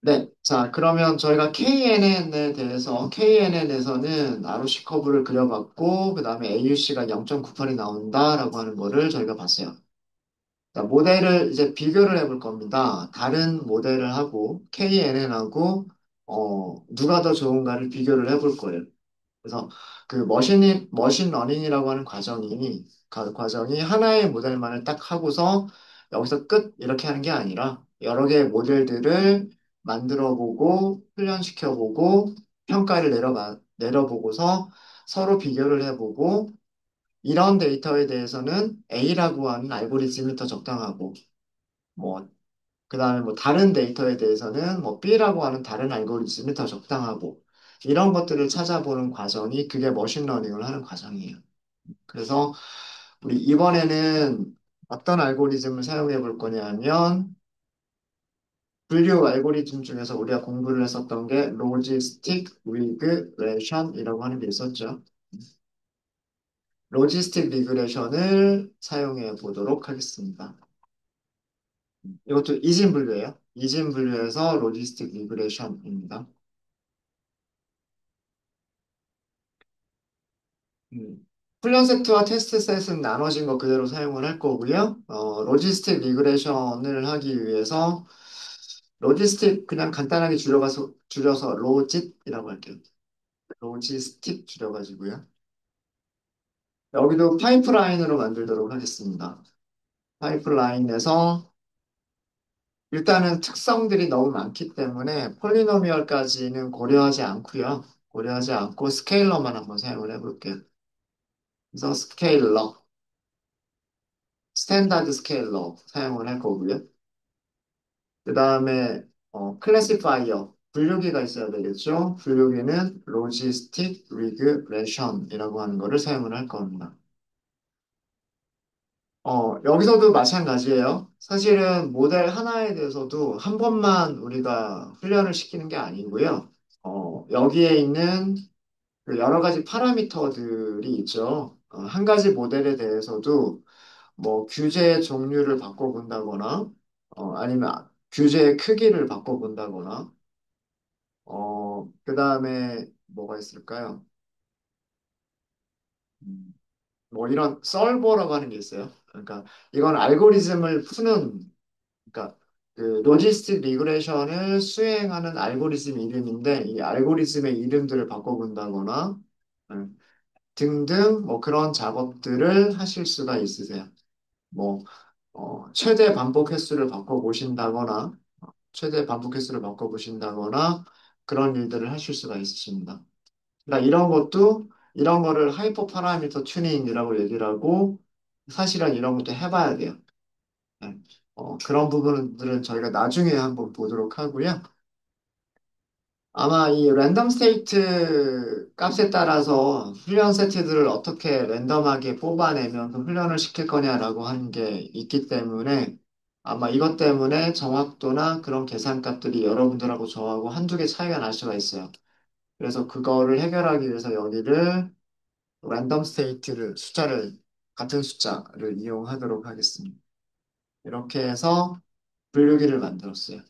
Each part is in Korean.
네. 자, 그러면 저희가 KNN에 대해서, KNN에서는 ROC 커브를 그려봤고, 그 다음에 AUC가 0.98이 나온다라고 하는 거를 저희가 봤어요. 자, 모델을 이제 비교를 해볼 겁니다. 다른 모델을 하고, KNN하고, 누가 더 좋은가를 비교를 해볼 거예요. 그래서 그 머신 러닝이라고 하는 과정이 하나의 모델만을 딱 하고서 여기서 끝 이렇게 하는 게 아니라 여러 개의 모델들을 만들어 보고 훈련시켜 보고 평가를 내려보고서 서로 비교를 해보고 이런 데이터에 대해서는 A라고 하는 알고리즘이 더 적당하고 뭐 그다음에 뭐 다른 데이터에 대해서는 뭐 B라고 하는 다른 알고리즘이 더 적당하고 이런 것들을 찾아보는 과정이 그게 머신러닝을 하는 과정이에요. 그래서 우리 이번에는 어떤 알고리즘을 사용해 볼 거냐면 분류 알고리즘 중에서 우리가 공부를 했었던 게 로지스틱 리그레션이라고 하는 게 있었죠. 로지스틱 리그레션을 사용해 보도록 하겠습니다. 이것도 이진 분류예요. 이진 분류에서 로지스틱 리그레션입니다. 음. 훈련 세트와 테스트 셋은 나눠진 거 그대로 사용을 할 거고요. 로지스틱 리그레션을 하기 위해서 로지스틱 그냥 간단하게 줄여서 로짓이라고 할게요. 로지스틱 줄여가지고요. 여기도 파이프라인으로 만들도록 하겠습니다. 파이프라인에서 일단은 특성들이 너무 많기 때문에 폴리노미얼까지는 고려하지 않고요. 고려하지 않고 스케일러만 한번 사용을 해볼게요. 그래서 스탠다드 스케일러 사용을 할 거고요. 그 다음에 클래시파이어, 분류기가 있어야 되겠죠. 분류기는 로지스틱 리그레션이라고 하는 거를 사용을 할 겁니다. 여기서도 마찬가지예요. 사실은 모델 하나에 대해서도 한 번만 우리가 훈련을 시키는 게 아니고요. 여기에 있는 그 여러 가지 파라미터들이 있죠. 한 가지 모델에 대해서도 뭐 규제의 종류를 바꿔본다거나 아니면 규제의 크기를 바꿔본다거나 그 다음에 뭐가 있을까요? 뭐 이런 solver라고 하는 게 있어요. 그러니까 이건 알고리즘을 푸는 그러니까 그 로지스틱 리그레션을 수행하는 알고리즘 이름인데 이 알고리즘의 이름들을 바꿔본다거나 음, 등등 뭐 그런 작업들을 하실 수가 있으세요. 뭐 최대 반복 횟수를 바꿔보신다거나 최대 반복 횟수를 바꿔보신다거나 그런 일들을 하실 수가 있으십니다. 그러니까 이런 거를 하이퍼 파라미터 튜닝이라고 얘기를 하고 사실은 이런 것도 해봐야 돼요. 네. 그런 부분들은 저희가 나중에 한번 보도록 하고요. 아마 이 랜덤 스테이트 값에 따라서 훈련 세트들을 어떻게 랜덤하게 뽑아내면서 훈련을 시킬 거냐라고 하는 게 있기 때문에 아마 이것 때문에 정확도나 그런 계산값들이 여러분들하고 저하고 한두 개 차이가 날 수가 있어요. 그래서 그거를 해결하기 위해서 여기를 랜덤 스테이트를 같은 숫자를 이용하도록 하겠습니다. 이렇게 해서 분류기를 만들었어요.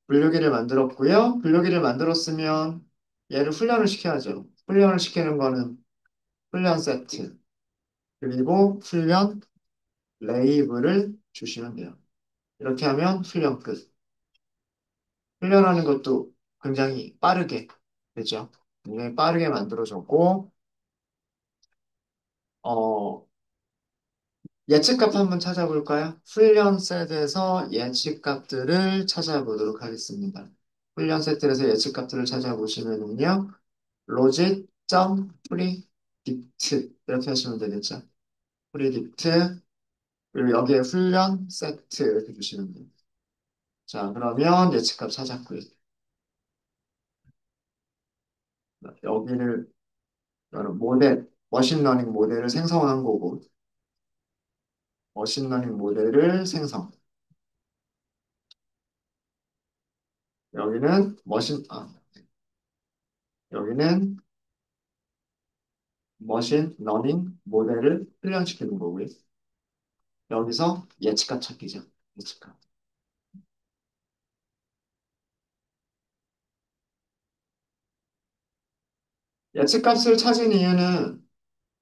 분류기를 만들었고요. 분류기를 만들었으면 얘를 훈련을 시켜야죠. 훈련을 시키는 거는 훈련 세트 그리고 훈련 레이블을 주시면 돼요. 이렇게 하면 훈련 끝. 훈련하는 것도 굉장히 빠르게 되죠. 굉장히 빠르게 만들어졌고 어, 예측값 한번 찾아볼까요? 훈련 셋에서 예측값들을 찾아보도록 하겠습니다. 훈련 세트에서 예측값들을 찾아보시면은요. 로짓.프리딕트 이렇게 하시면 되겠죠. 프리딕트 그리고 여기에 훈련 세트 이렇게 주시면 돼요. 자, 그러면 예측값 찾았고요. 여기를 여러 머신러닝 모델을 생성한 거고 머신러닝 모델을 생성. 여기는 여기는 머신 러닝 모델을 훈련시키는 거고요. 여기서 예측값 찾기죠. 예측값. 예측값을 찾은 이유는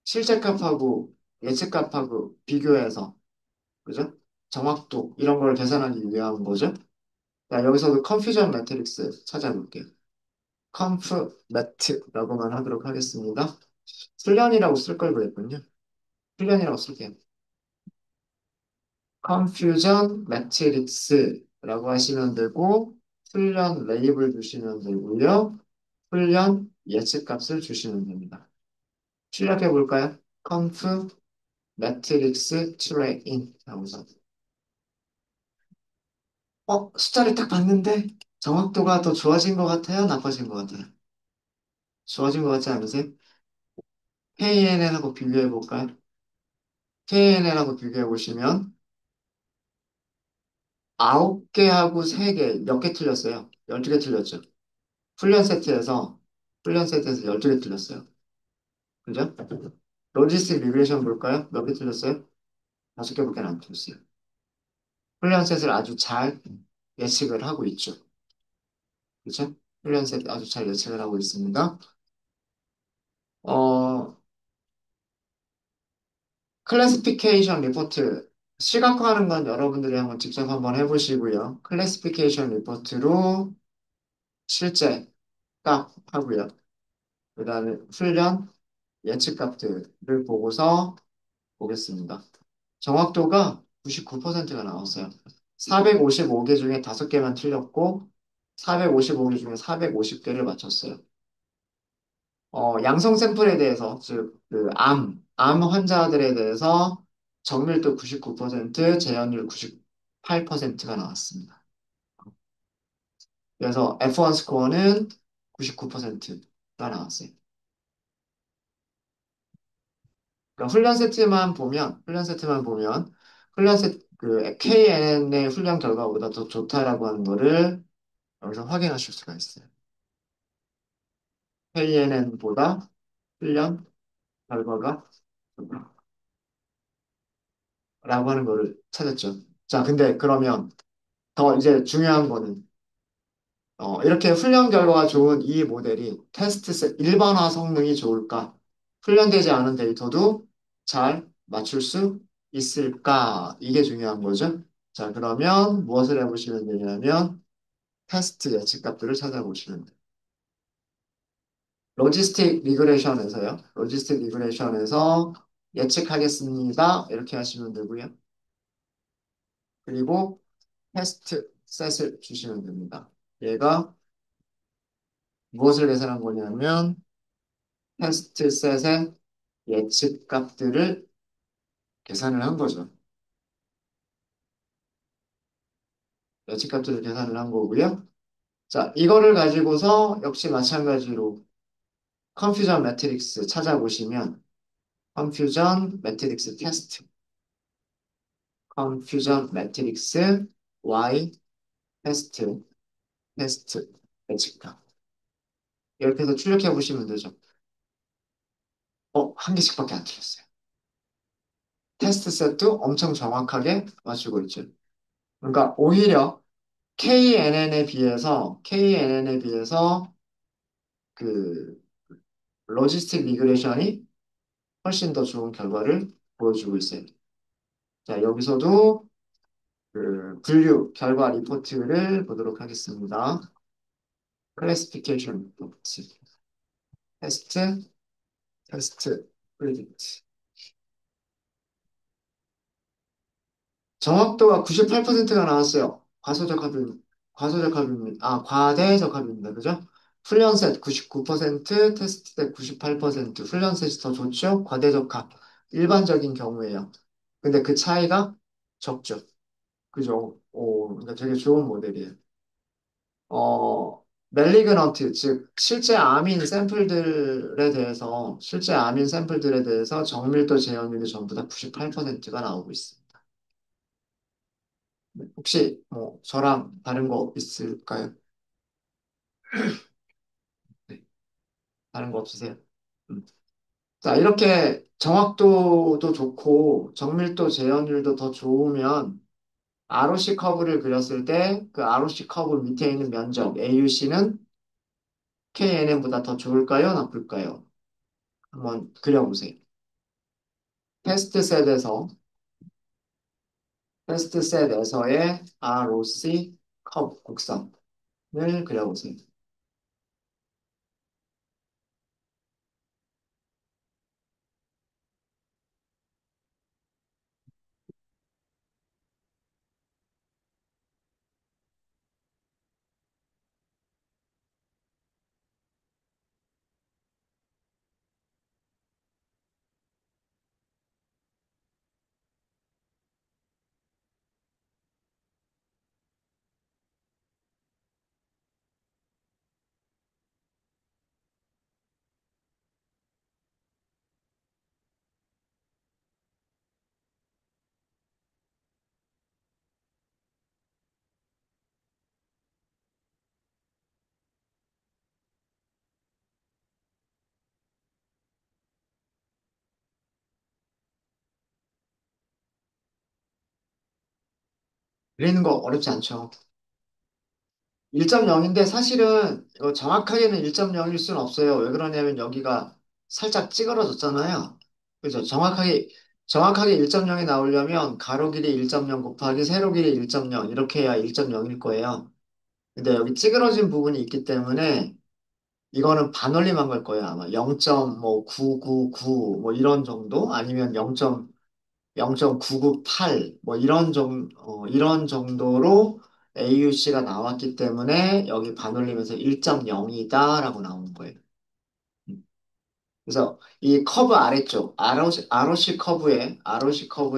실제값하고 예측값하고 비교해서, 그죠? 정확도, 이런 걸 계산하기 위한 거죠. 자, 여기서도 컨퓨전 매트릭스 찾아볼게요. 컨프 매트라고만 하도록 하겠습니다. 훈련이라고 쓸 걸 그랬군요. 훈련이라고 쓸게요. 컨퓨전 매트릭스라고 하시면 되고, 훈련 레이블 주시면 되고요. 훈련 예측값을 주시면 됩니다. 출력해 볼까요? conf 매트릭스 트레인 하고서 숫자를 딱 봤는데 정확도가 더 좋아진 것 같아요? 나빠진 것 같아요? 좋아진 것 같지 않으세요? KNN하고 비교해 볼까요? KNN하고 비교해 보시면 9개하고 3개 몇 개 틀렸어요? 12개 틀렸죠? 훈련 세트에서 훈련 세트에서 12개 틀렸어요. 그죠? 로지스틱 리그레이션 볼까요? 몇 개 틀렸어요? 5개밖에 안 틀렸어요. 훈련 셋을 아주 잘 예측을 하고 있죠. 그렇죠? 훈련 셋 아주 잘 예측을 하고 있습니다. 어, 클래시피케이션 리포트 시각화하는 건 여러분들이 한번 직접 한번 해보시고요. 클래시피케이션 리포트로 실제 값 하고요. 그 다음에 훈련 예측 값들을 보고서 보겠습니다. 정확도가 99%가 나왔어요. 455개 중에 5개만 틀렸고 455개 중에 450개를 맞췄어요. 양성 샘플에 대해서, 즉, 암 환자들에 대해서 정밀도 99%, 재현율 98%가 나왔습니다. 그래서 F1 스코어는 99%가 나왔어요. 그러니까 훈련 세트, 그 KNN의 훈련 결과보다 더 좋다라고 하는 거를 여기서 확인하실 수가 있어요. KNN보다 훈련 결과가 좋다라고 하는 거를 찾았죠. 자, 근데 그러면 더 이제 중요한 거는 이렇게 훈련 결과가 좋은 이 모델이 일반화 성능이 좋을까? 훈련되지 않은 데이터도 잘 맞출 수 있을까? 이게 중요한 거죠. 자, 그러면 무엇을 해보시면 되냐면 테스트 예측값들을 찾아보시면 돼요. 로지스틱 리그레이션에서 예측하겠습니다. 이렇게 하시면 되고요. 그리고 테스트 셋을 주시면 됩니다. 얘가 무엇을 계산한 거냐면 테스트 셋의 예측 값들을 계산을 한 거죠. 예측 값들을 계산을 한 거고요. 자, 이거를 가지고서 역시 마찬가지로 컨퓨전 매트릭스 찾아보시면 컨퓨전 매트릭스 테스트, 컨퓨전 매트릭스 Y 테스트 예측값 이렇게 해서 출력해 보시면 되죠. 한 개씩밖에 안 틀렸어요. 테스트 셋도 엄청 정확하게 맞추고 있죠. 그러니까 오히려 KNN에 비해서 그 로지스틱 미그레이션이 훨씬 더 좋은 결과를 보여주고 있어요. 자, 여기서도 그 분류 결과 리포트를 보도록 하겠습니다. 클래시피케이션 리포트, 테스트, 프리딕트. 정확도가 98%가 나왔어요. 과대적합입니다. 그죠? 훈련셋 99%, 테스트셋 98%, 훈련셋이 더 좋죠? 과대적합. 일반적인 경우에요. 근데 그 차이가 적죠. 그죠? 그러니까 되게 좋은 모델이에요. 멜리그넌트, 즉, 실제 암인 샘플들에 대해서 정밀도 제어율이 전부 다 98%가 나오고 있습니다. 혹시 뭐 저랑 다른 거 있을까요? 네, 다른 거 없으세요? 음. 자, 이렇게 정확도도 좋고 정밀도 재현율도 더 좋으면 ROC 커브를 그렸을 때 그 ROC 커브 밑에 있는 면적 AUC는 KNN보다 더 좋을까요? 나쁠까요? 한번 그려보세요. 테스트셋에서, 테스트셋에서의 ROC 커브 곡선을 그려보세요. 그리는 거 어렵지 않죠? 1.0인데 사실은 이거 정확하게는 1.0일 수는 없어요. 왜 그러냐면 여기가 살짝 찌그러졌잖아요. 그죠? 정확하게 1.0이 나오려면 가로 길이 1.0 곱하기 세로 길이 1.0 이렇게 해야 1.0일 거예요. 근데 여기 찌그러진 부분이 있기 때문에 이거는 반올림한 걸 거예요. 아마 0.999 뭐 이런 정도 아니면 0.998 뭐 이런 정도로 AUC가 나왔기 때문에 여기 반올림에서 1.0이다라고 나오는 거예요. 음. 그래서 이 커브 아래쪽 ROC 커브의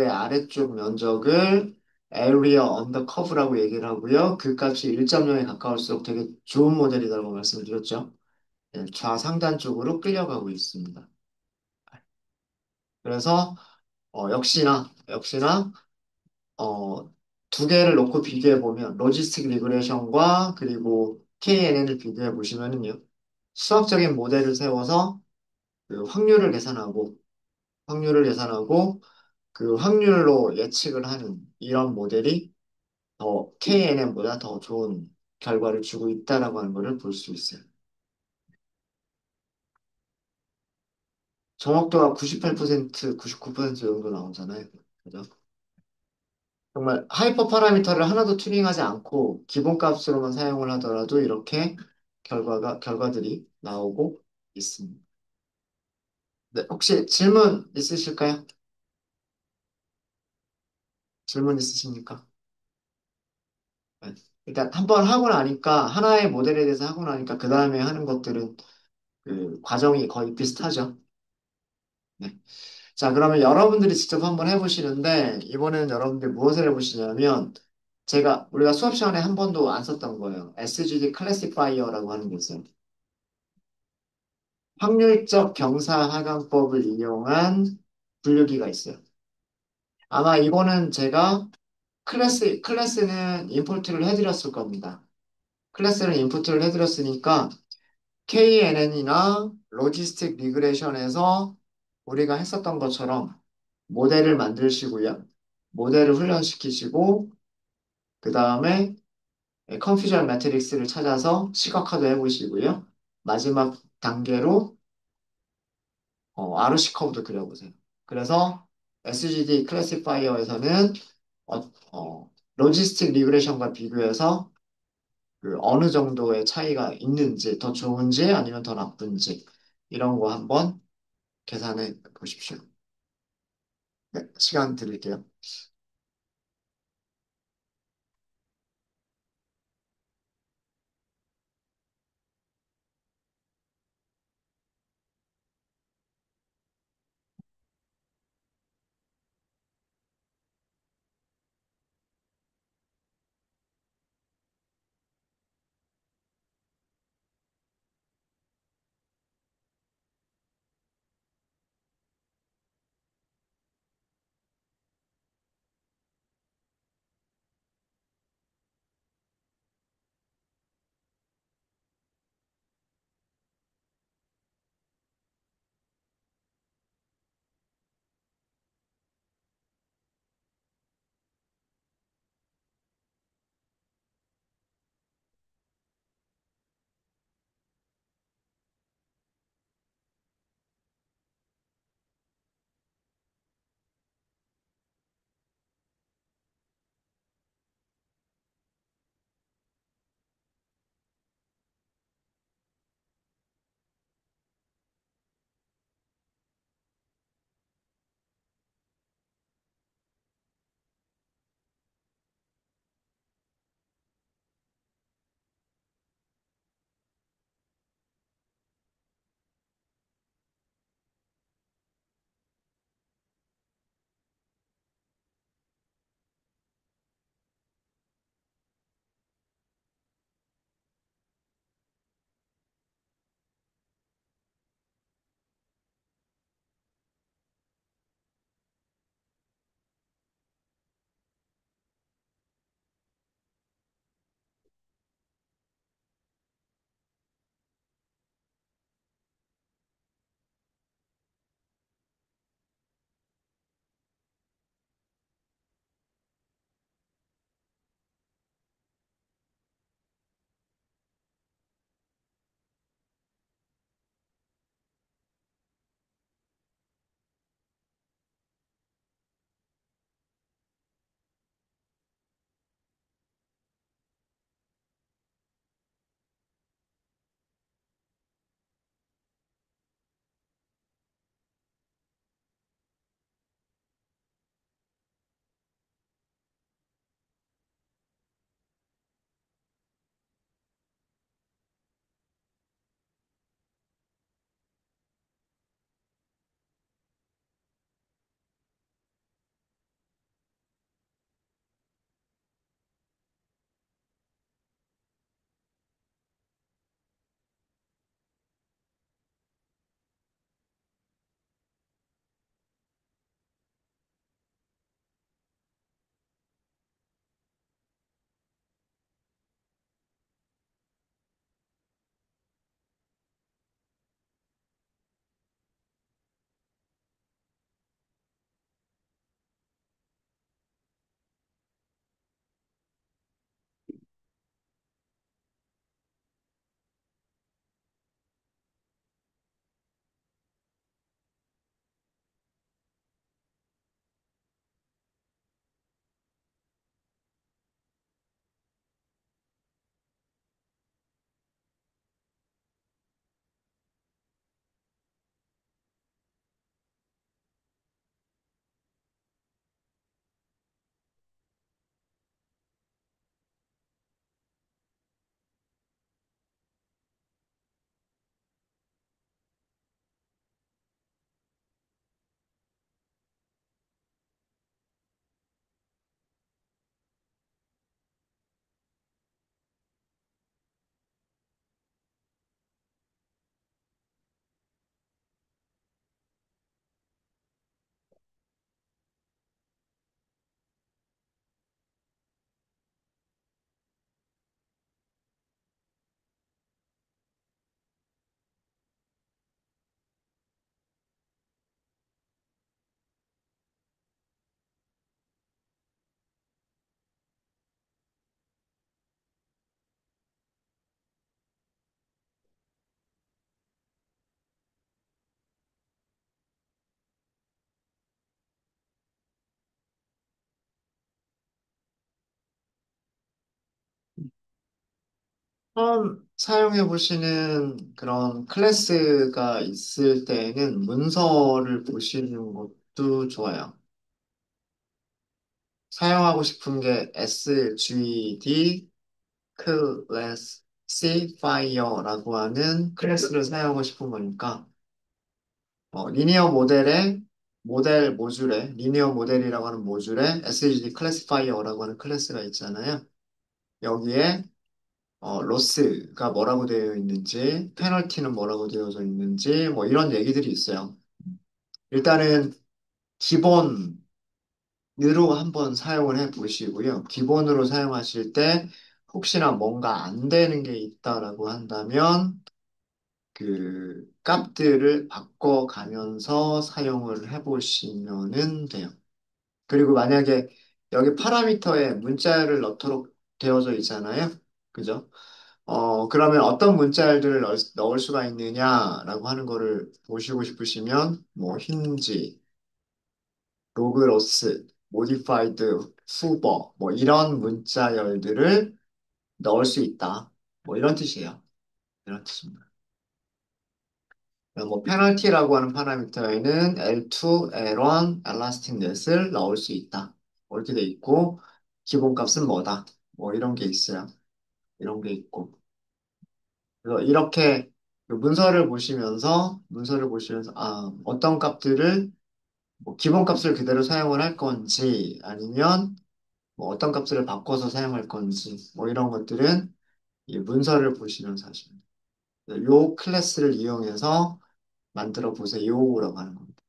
아래쪽 면적을 area under curve라고 얘기를 하고요. 그 값이 1.0에 가까울수록 되게 좋은 모델이라고 말씀을 드렸죠. 네, 좌상단 쪽으로 끌려가고 있습니다. 그래서 역시나 어, 두 개를 놓고 비교해 보면 로지스틱 리그레션과 그리고 KNN을 비교해 보시면은요. 수학적인 모델을 세워서 그 확률을 계산하고 그 확률로 예측을 하는 이런 모델이 더 KNN보다 더 좋은 결과를 주고 있다라고 하는 것을 볼 수 있어요. 정확도가 98%, 99% 정도 나오잖아요. 그죠? 정말 하이퍼 파라미터를 하나도 튜닝하지 않고 기본값으로만 사용을 하더라도 이렇게 결과들이 나오고 있습니다. 네, 혹시 질문 있으실까요? 질문 있으십니까? 네. 일단 한번 하고 나니까 하나의 모델에 대해서 하고 나니까 그 다음에 하는 것들은 그 과정이 거의 비슷하죠. 네. 자, 그러면 여러분들이 직접 한번 해보시는데 이번에는 여러분들이 무엇을 해보시냐면 우리가 수업 시간에 한 번도 안 썼던 거예요. SGD 클래시파이어라고 하는 게 있어요. 확률적 경사하강법을 이용한 분류기가 있어요. 아마 이거는 제가 클래스는 인포트를 해드렸을 겁니다. 클래스는 인포트를 해드렸으니까 KNN이나 로지스틱 리그레션에서 우리가 했었던 것처럼 모델을 만드시고요. 모델을 훈련시키시고 그 다음에 컨퓨전 매트릭스를 찾아서 시각화도 해보시고요. 마지막 단계로 RC 커브도 그려보세요. 그래서 SGD 클래시파이어에서는 어, 로지스틱 리그레션과 비교해서 그 어느 정도의 차이가 있는지, 더 좋은지 아니면 더 나쁜지 이런 거 한번 계산해 보십시오. 네, 시간 드릴게요. 처음 사용해 보시는 그런 클래스가 있을 때는 문서를 보시는 것도 좋아요. 사용하고 싶은 게 SGD classifier라고 하는 클래스를 사용하고 싶은 거니까 리니어 모델의 모델 모듈에 리니어 모델이라고 하는 모듈에 SGD 클래시파이어라고 하는 클래스가 있잖아요. 여기에 로스가 뭐라고 되어 있는지, 페널티는 뭐라고 되어져 있는지, 뭐 이런 얘기들이 있어요. 일단은 기본으로 한번 사용을 해 보시고요. 기본으로 사용하실 때 혹시나 뭔가 안 되는 게 있다라고 한다면 그 값들을 바꿔가면서 사용을 해 보시면은 돼요. 그리고 만약에 여기 파라미터에 문자열을 넣도록 되어져 있잖아요. 그죠? 그러면 어떤 문자열들을 넣을 수가 있느냐라고 하는 거를 보시고 싶으시면, 뭐, 힌지, 로그로스, 모디파이드, 후버, 뭐, 이런 문자열들을 넣을 수 있다. 뭐, 이런 뜻이에요. 이런 뜻입니다. 뭐, 페널티라고 하는 파라미터에는 L2, L1, 엘라스틱넷을 넣을 수 있다. 뭐 이렇게 돼 있고, 기본값은 뭐다. 뭐, 이런 게 있어요. 이런 게 있고. 그래서 이렇게 그 문서를 보시면서, 어떤 값들을, 뭐 기본 값을 그대로 사용을 할 건지, 아니면 뭐 어떤 값들을 바꿔서 사용할 건지, 뭐 이런 것들은 이 문서를 보시면서 하시면 돼요. 요 클래스를 이용해서 만들어 보세요라고 하는 겁니다.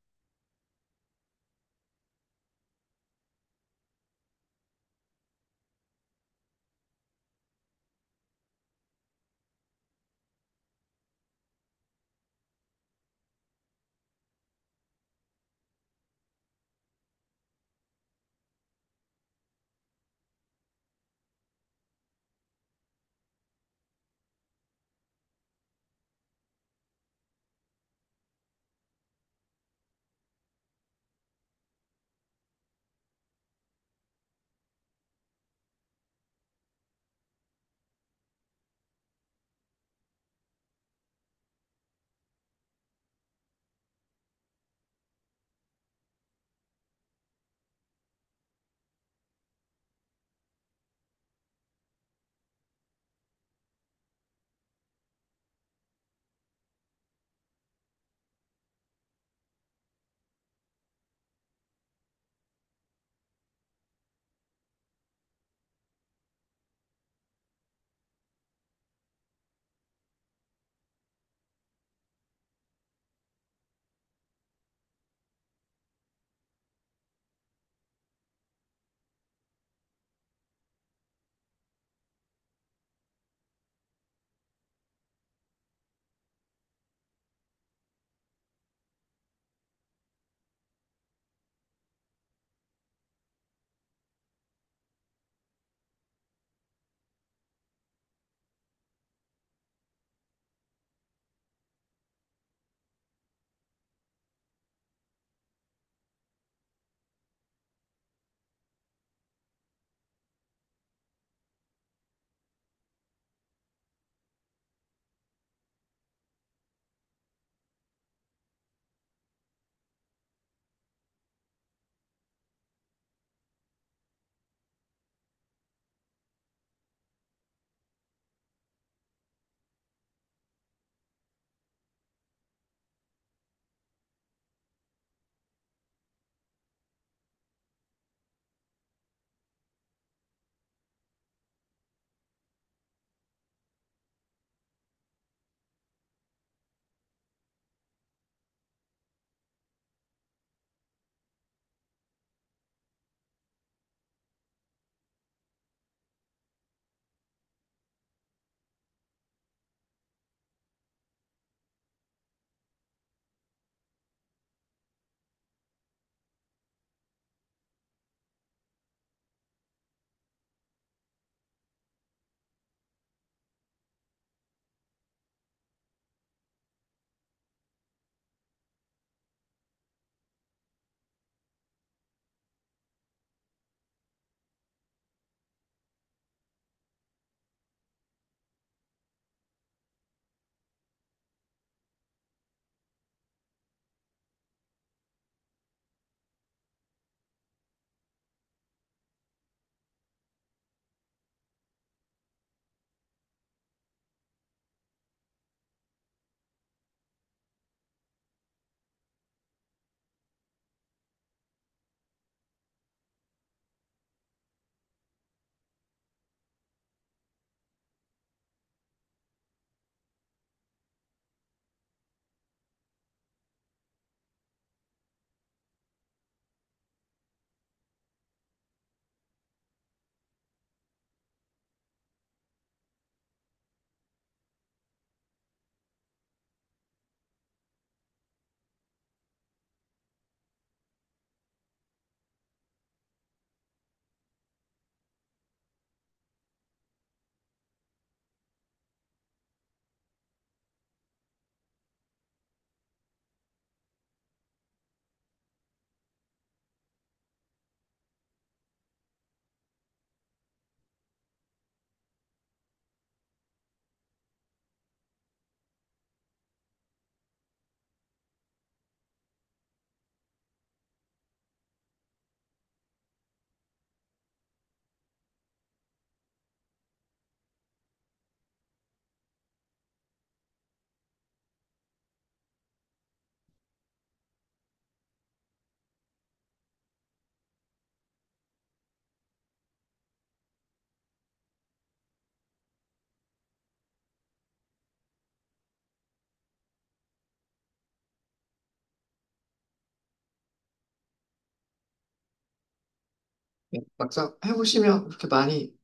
막상 해보시면 그렇게 많이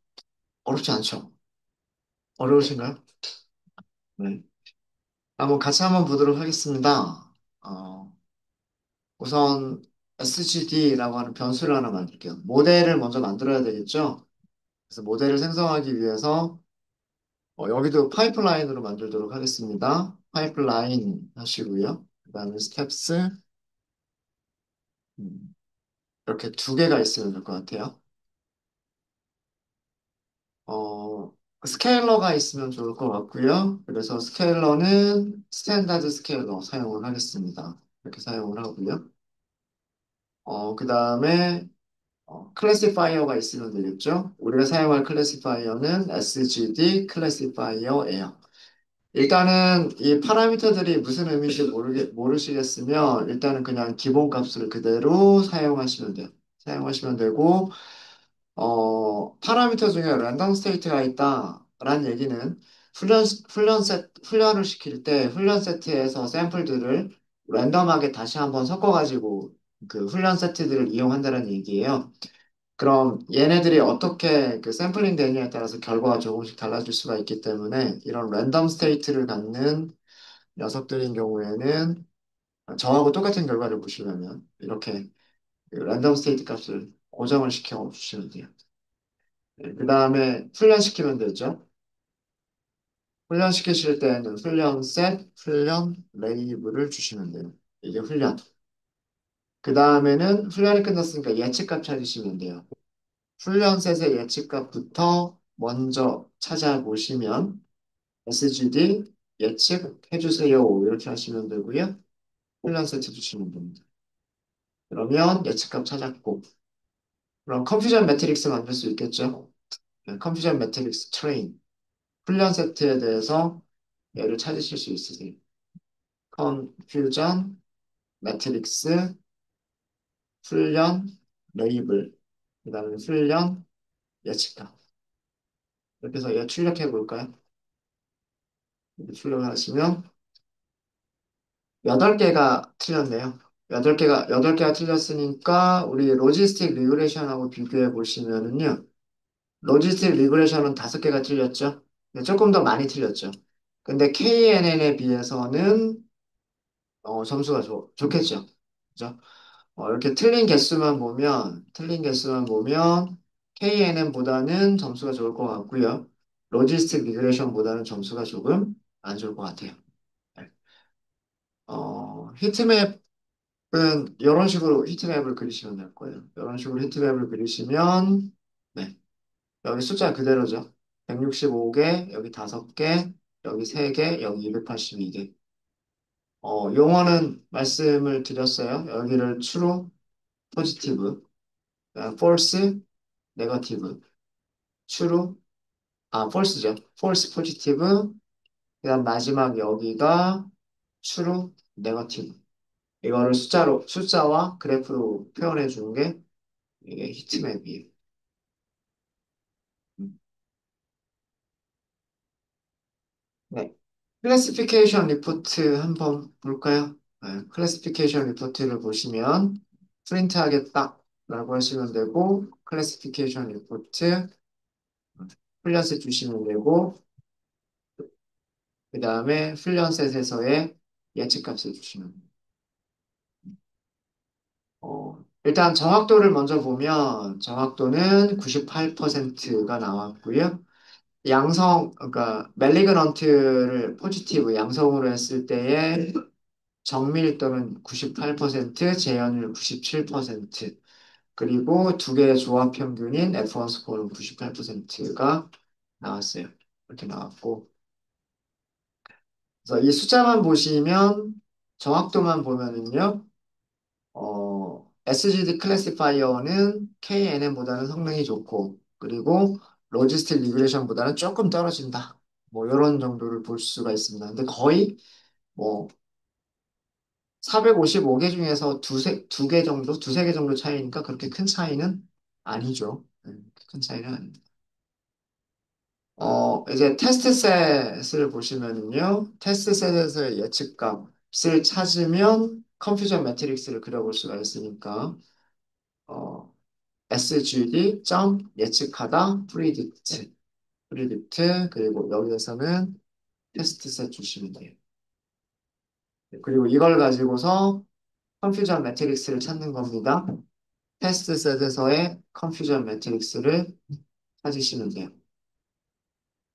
어렵지 않죠? 어려우신가요? 네. 같이 한번 보도록 하겠습니다. 어, 우선 SGD라고 하는 변수를 하나 만들게요. 모델을 먼저 만들어야 되겠죠? 그래서 모델을 생성하기 위해서 여기도 파이프라인으로 만들도록 하겠습니다. 파이프라인 하시고요. 그 다음에 스텝스 이렇게 두 개가 있으면 될 것 같아요. 어, 스케일러가 있으면 좋을 것 같고요. 그래서 스케일러는 스탠다드 스케일러 사용을 하겠습니다. 이렇게 사용을 하고요. 그 다음에 클래시파이어가 있으면 되겠죠. 우리가 사용할 클래시파이어는 SGD 클래시파이어예요. 일단은 이 파라미터들이 무슨 의미인지 모르시겠으면 일단은 그냥 기본 값을 그대로 사용하시면 돼요. 사용하시면 되고, 파라미터 중에 랜덤 스테이트가 있다라는 얘기는 훈련을 시킬 때 훈련 세트에서 샘플들을 랜덤하게 다시 한번 섞어가지고 그 훈련 세트들을 이용한다는 얘기예요. 그럼 얘네들이 어떻게 그 샘플링 되느냐에 따라서 결과가 조금씩 달라질 수가 있기 때문에 이런 랜덤 스테이트를 갖는 녀석들인 경우에는 저하고 똑같은 결과를 보시려면 이렇게 그 랜덤 스테이트 값을 고정을 시켜 주시면 돼요. 그 다음에 훈련시키면 되죠. 훈련시키실 때는 훈련 셋, 훈련 레이블을 주시면 돼요. 이게 훈련. 그 다음에는 훈련이 끝났으니까 예측값 찾으시면 돼요. 훈련 셋의 예측값부터 먼저 찾아보시면 SGD 예측해주세요. 이렇게 하시면 되고요. 훈련 세트 주시면 됩니다. 그러면 예측값 찾았고 그럼 컨퓨전 매트릭스 만들 수 있겠죠? 네, 컨퓨전 매트릭스 트레인 훈련 세트에 대해서 얘를 찾으실 수 있으세요. 컨퓨전 매트릭스 훈련 레이블 그 다음에 훈련 예측값 이렇게 해서 얘 출력해 볼까요? 이렇게 출력하시면 8개가 틀렸네요. 8개가 틀렸으니까 우리 로지스틱 리그레션하고 비교해 보시면은요. 로지스틱 리그레션은 5개가 틀렸죠. 근데 조금 더 많이 틀렸죠. 근데 KNN에 비해서는 점수가 좋겠죠. 그죠? 이렇게 틀린 개수만 보면 KNN보다는 점수가 좋을 것 같고요. 로지스틱 리그레션보다는 점수가 조금 안 좋을 것 같아요. 네. 히트맵 이런 식으로 히트맵을 그리시면 될 거예요. 이런 식으로 히트맵을 그리시면, 네. 여기 숫자 그대로죠. 165개, 여기 5개, 여기 3개, 여기 282개. 용어는 말씀을 드렸어요. 여기를 true, positive, false, negative, true, false죠. false, positive, 그다음 마지막 여기가 true, negative. 이거를 숫자와 그래프로 표현해 주는 게 이게 히트맵이에요. 음. 네. 클래시피케이션 리포트 한번 볼까요? 네. 클래시피케이션 리포트를 보시면 프린트 하겠다라고 하시면 되고 클래시피케이션 리포트 훈련셋 주시면 되고 그 다음에 훈련셋에서의 예측값을 주시면 돼요. 일단 정확도를 먼저 보면 정확도는 98%가 나왔고요. 그러니까 멜리그넌트를 포지티브 양성으로 했을 때의 정밀도는 98%, 재현율 97%, 그리고 두 개의 조합 평균인 F1 스코어는 98%가 나왔어요. 이렇게 나왔고. 그래서 이 숫자만 보시면, 정확도만 보면은요, SGD 클래시파이어는 KNN보다는 성능이 좋고, 그리고 로지스틱 리그레션보다는 조금 떨어진다. 뭐, 이런 정도를 볼 수가 있습니다. 근데 거의 뭐, 455개 중에서 두 개 정도, 두세 개 정도 차이니까 그렇게 큰 차이는 아니죠. 큰 차이는 아닙니다. 이제 테스트 셋을 보시면은요, 테스트 셋에서의 예측값을 찾으면 컨퓨전 매트릭스를 그려볼 수가 있으니까, sgd 점 예측하다 프리딕트 그리고 여기에서는 테스트셋 주시면 돼요. 그리고 이걸 가지고서 컨퓨전 매트릭스를 찾는 겁니다. 테스트셋에서의 컨퓨전 매트릭스를 찾으시면 돼요.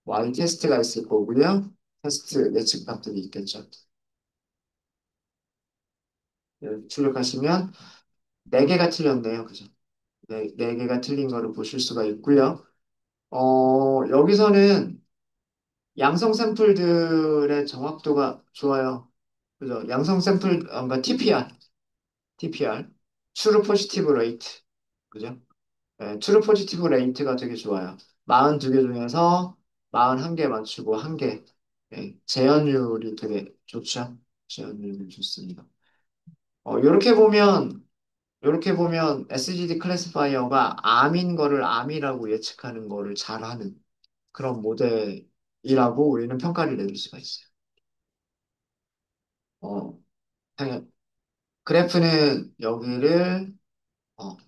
Y 테스트가 있을 거고요. 테스트 예측값들이 있겠죠. 출력하시면 4개가 틀렸네요. 그죠? 네 개가 틀린 거를 보실 수가 있고요. 여기서는 양성 샘플들의 정확도가 좋아요. 그죠? 양성 샘플, 그러니까 TPR, True Positive Rate. 그죠? 네, True Positive Rate가 되게 좋아요. 42개 중에서 41개 맞추고 1개. 네, 재현율이 되게 좋죠. 재현율이 좋습니다. 이렇게 보면 SGD 클래시파이어가 암인 거를 암이라고 예측하는 거를 잘하는 그런 모델이라고 우리는 평가를 내릴 수가 있어요. 어, 당연, 그래프는 여기를,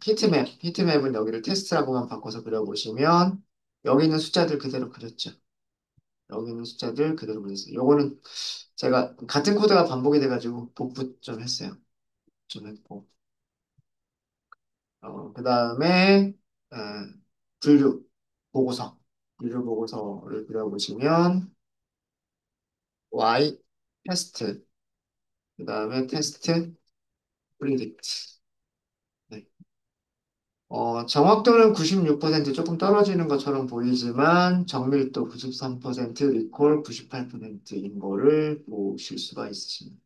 히트맵은 여기를 테스트라고만 바꿔서 그려보시면, 여기 있는 숫자들 그대로 그렸죠. 여기 있는 숫자들 그대로 그렸어요. 요거는 제가 같은 코드가 반복이 돼가지고 복붙 좀 했어요. 좀 했고. 그 다음에, 분류 보고서. 분류 보고서를 그려보시면, Y 테스트, 그 다음에 테스트 프리딕트. 네. 정확도는 96% 조금 떨어지는 것처럼 보이지만 정밀도 93%, 리콜 98%인 거를 보실 수가 있으십니다.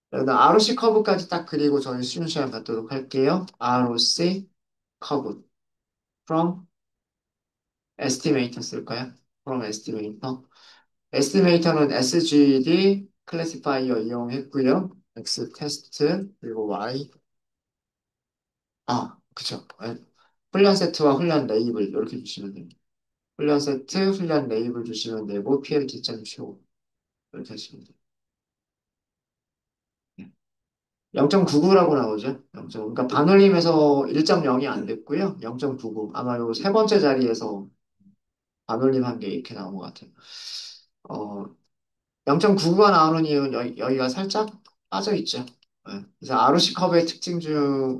그다음 ROC 커브까지 딱 그리고 저희 수능 시간 갖도록 할게요. ROC 커브 from estimator 쓸까요? from estimator. 에스티메이터는 SGD 클래시파이어 이용했고요. X 테스트 그리고 Y 그쵸. 훈련 세트와 훈련 레이블 이렇게 주시면 됩니다. 훈련 세트, 훈련 레이블 주시면 되고 PLT.show 이렇게 하시면 돼요. 0.99라고 나오죠. 0. 그러니까 반올림에서 1.0이 안 됐고요. 0.99. 아마 요 세 번째 자리에서 반올림 한 게 이렇게 나온 것 같아요. 어, 0.99가 나오는 이유는 여기가 살짝 빠져 있죠. 그래서 ROC 컵의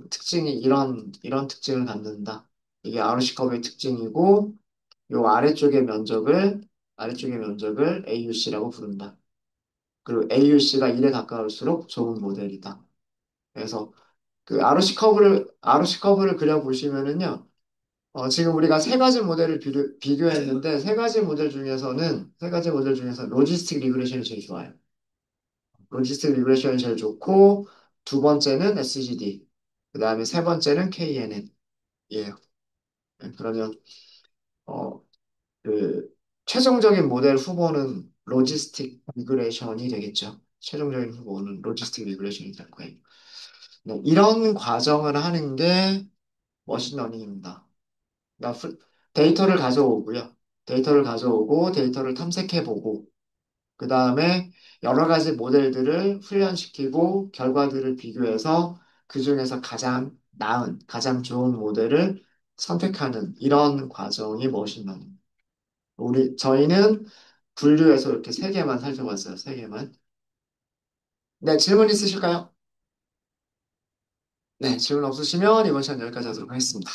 특징이 이런 특징을 갖는다. 이게 ROC 컵의 특징이고, 요 아래쪽의 면적을 AUC라고 부른다. 그리고 AUC가 1에 가까울수록 좋은 모델이다. 그래서 그 ROC 커브를 그려보시면은요, 지금 우리가 세 가지 모델을 비교했는데, 세 가지 모델 중에서 로지스틱 리그레션이 제일 좋아요. 로지스틱 리그레션이 제일 좋고, 두 번째는 SGD, 그 다음에 세 번째는 KNN이에요. 그러면, 어, 그, 최종적인 모델 후보는 로지스틱 리그레션이 되겠죠. 최종적인 후보는 로지스틱 리그레션이 될 거예요. 네, 이런 과정을 하는 게 머신러닝입니다. 그러니까 데이터를 가져오고요. 데이터를 탐색해보고, 그 다음에 여러 가지 모델들을 훈련시키고, 결과들을 비교해서 그 중에서 가장 좋은 모델을 선택하는 이런 과정이 머신러닝. 저희는 분류해서 이렇게 세 개만 살펴봤어요. 세 개만. 네, 질문 있으실까요? 네, 질문 없으시면 이번 시간 여기까지 하도록 하겠습니다.